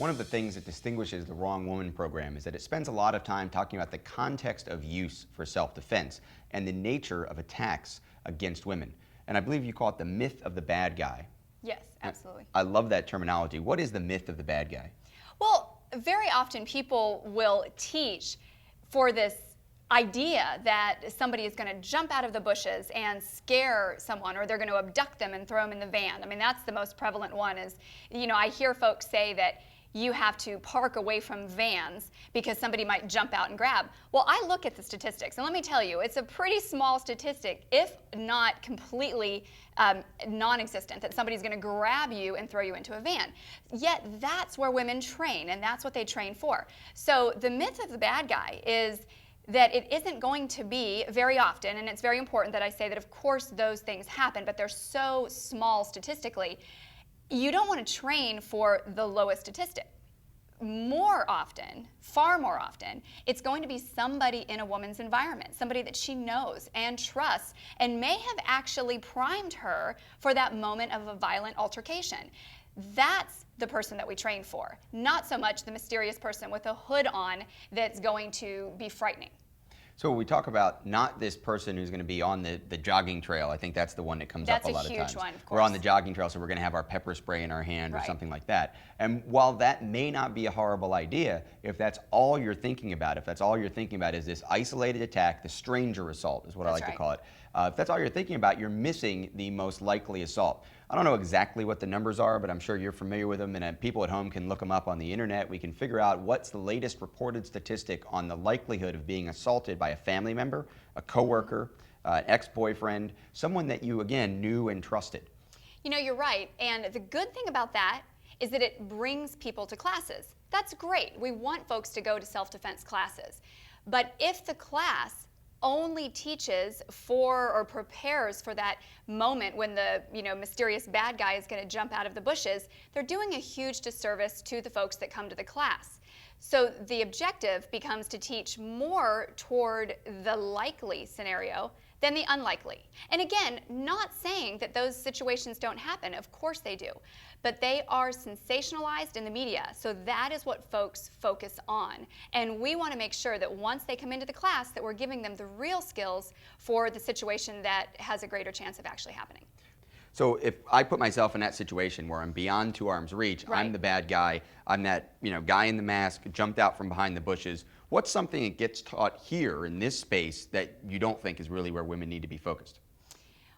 One of the things that distinguishes the Wrong Woman program is that it spends a lot of time talking about the context of use for self-defense and the nature of attacks against women. And I believe you call it the myth of the bad guy. Yes, absolutely. I love that terminology. What is the myth of the bad guy? Well, very often people will teach for this idea that somebody is going to jump out of the bushes and scare someone, or they're going to abduct them and throw them in the van. I mean, that's the most prevalent one is, I hear folks say that you have to park away from vans because somebody might jump out and grab. Well, I look at the statistics, and let me tell you, it's a pretty small statistic, if not completely non-existent, that somebody's going to grab you and throw you into a van. Yet that's where women train, and that's what they train for. So the myth of the bad guy is that it isn't going to be very often, and it's very important that I say that of course those things happen, but they're so small statistically. You don't want to train for the lowest statistic. More often, far more often, it's going to be somebody in a woman's environment, somebody that she knows and trusts and may have actually primed her for that moment of a violent altercation. That's the person that we train for, not so much the mysterious person with a hood on that's going to be frightening. So we talk about not this person who's going to be on the jogging trail. I think that's the one that comes up a lot of times. That's a huge one, of course. We're on the jogging trail, so we're going to have our pepper spray in our hand or something like that. And while that may not be a horrible idea, if that's all you're thinking about, if that's all you're thinking about is this isolated attack, the stranger assault is what I like to call it. If that's all you're thinking about, you're missing the most likely assault. I don't know exactly what the numbers are, but I'm sure you're familiar with them, and people at home can look them up on the internet. We can figure out what's the latest reported statistic on the likelihood of being assaulted by a family member, a coworker, an ex-boyfriend, someone that you, again, knew and trusted. You're right, and the good thing about that is that it brings people to classes. That's great. We want folks to go to self-defense classes. But if the class only teaches for or prepares for that moment when the mysterious bad guy is going to jump out of the bushes, they're doing a huge disservice to the folks that come to the class. So the objective becomes to teach more toward the likely scenario than the unlikely. And again, not saying that those situations don't happen. Of course they do. But they are sensationalized in the media. So that is what folks focus on. And we want to make sure that once they come into the class that we're giving them the real skills for the situation that has a greater chance of actually happening. So if I put myself in that situation where I'm beyond 2 arms reach, I'm the bad guy, I'm that guy in the mask, jumped out from behind the bushes, what's something that gets taught here in this space that you don't think is really where women need to be focused?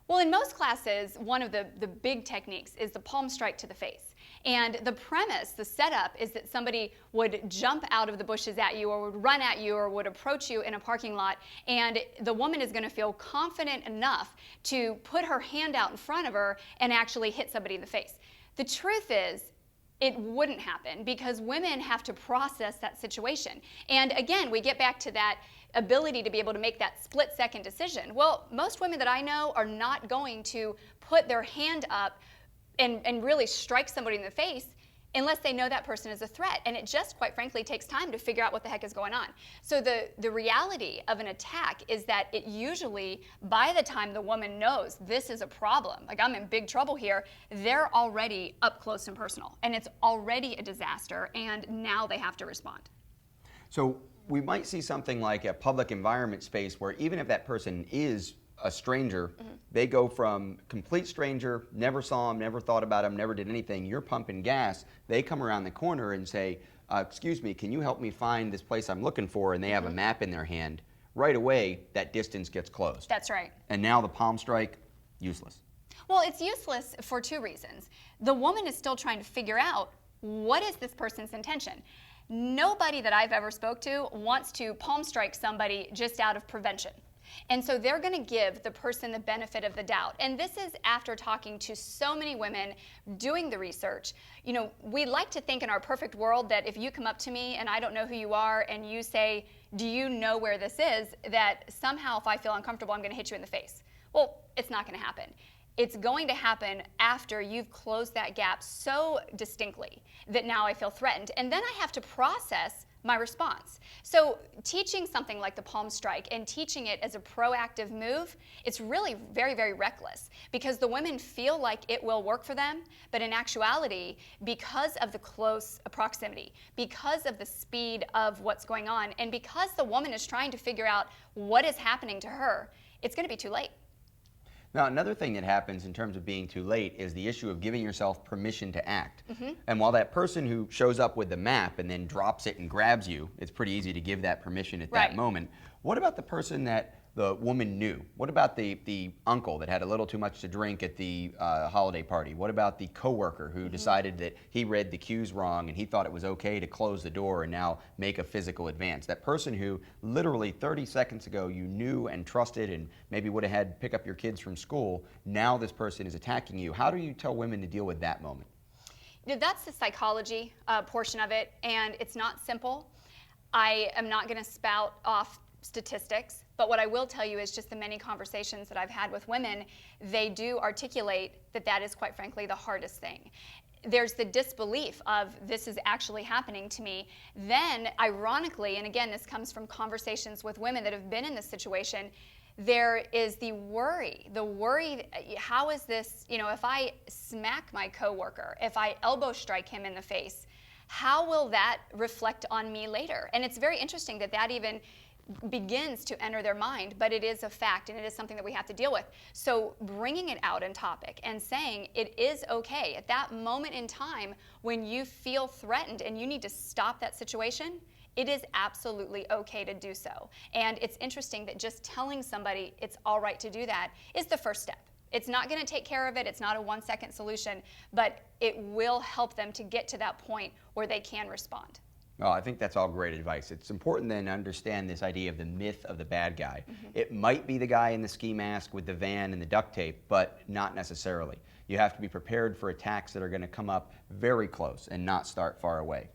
Well, in most classes, one of the big techniques is the palm strike to the face. And the premise, the setup, is that somebody would jump out of the bushes at you or would run at you or would approach you in a parking lot, and the woman is going to feel confident enough to put her hand out in front of her and actually hit somebody in the face. The truth is, it wouldn't happen because women have to process that situation. And again, we get back to that ability to be able to make that split-second decision. Well, most women that I know are not going to put their hand up and really strike somebody in the face unless they know that person is a threat. And it just, quite frankly, takes time to figure out what the heck is going on. So the reality of an attack is that it usually, by the time the woman knows this is a problem, like I'm in big trouble here, they're already up close and personal. And it's already a disaster, and now they have to respond. So we might see something like a public environment space where even if that person is a stranger, they go from complete stranger, never saw him, never thought about him, never did anything, you're pumping gas, they come around the corner and say, excuse me, can you help me find this place I'm looking for? And they have a map in their hand. Right away, that distance gets closed. That's right. And now the palm strike, useless. Well, it's useless for 2 reasons. The woman is still trying to figure out what is this person's intention. Nobody that I've ever spoke to wants to palm strike somebody just out of prevention. And so they're going to give the person the benefit of the doubt. And this is after talking to so many women, doing the research. We like to think in our perfect world that if you come up to me and I don't know who you are and you say, do you know where this is, that somehow if I feel uncomfortable, I'm going to hit you in the face. Well, it's not going to happen. It's going to happen after you've closed that gap so distinctly that now I feel threatened. And then I have to process my response. So teaching something like the palm strike and teaching it as a proactive move, it's really very, very reckless because the women feel like it will work for them, but in actuality, because of the close proximity, because of the speed of what's going on, and because the woman is trying to figure out what is happening to her, it's going to be too late. Now, another thing that happens in terms of being too late is the issue of giving yourself permission to act. And while that person who shows up with the map and then drops it and grabs you, it's pretty easy to give that permission at that moment. What about the person that the woman knew? What about the uncle that had a little too much to drink at the holiday party? What about the coworker who decided that he read the cues wrong and he thought it was okay to close the door and now make a physical advance? That person who literally 30 seconds ago you knew and trusted and maybe would have had pick up your kids from school, now this person is attacking you. How do you tell women to deal with that moment? That's the psychology portion of it, and it's not simple. I am not going to spout off statistics, but what I will tell you is just the many conversations that I've had with women, they do articulate that that is quite frankly the hardest thing. There's the disbelief of this is actually happening to me. Then, ironically, and again, this comes from conversations with women that have been in this situation, there is the worry, how is this, if I smack my coworker, if I elbow strike him in the face, how will that reflect on me later? And it's very interesting that that even begins to enter their mind, but it is a fact and it is something that we have to deal with. So bringing it out in topic and saying it is okay at that moment in time when you feel threatened and you need to stop that situation, it is absolutely okay to do so. And it's interesting that just telling somebody it's all right to do that is the first step. It's not going to take care of it. It's not a 1-second solution, but it will help them to get to that point where they can respond. Well, I think that's all great advice. It's important then to understand this idea of the myth of the bad guy. It might be the guy in the ski mask with the van and the duct tape, but not necessarily. You have to be prepared for attacks that are going to come up very close and not start far away.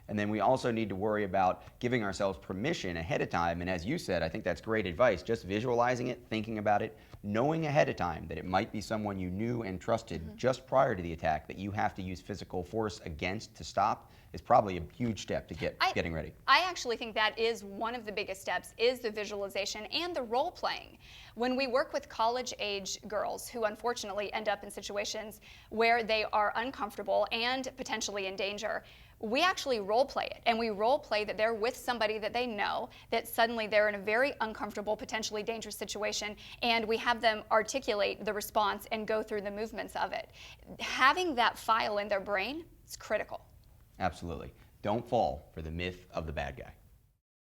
And then we also need to worry about giving ourselves permission ahead of time. And as you said, I think that's great advice. Just visualizing it, thinking about it, knowing ahead of time that it might be someone you knew and trusted just prior to the attack that you have to use physical force against to stop is probably a huge step to getting ready. I actually think that is one of the biggest steps, is the visualization and the role playing. When we work with college age girls who unfortunately end up in situations where they are uncomfortable and potentially in danger, we actually role play it, and we role play that they're with somebody that they know, that suddenly they're in a very uncomfortable, potentially dangerous situation, and we have them articulate the response and go through the movements of it. Having that file in their brain is critical. Absolutely. Don't fall for the myth of the bad guy.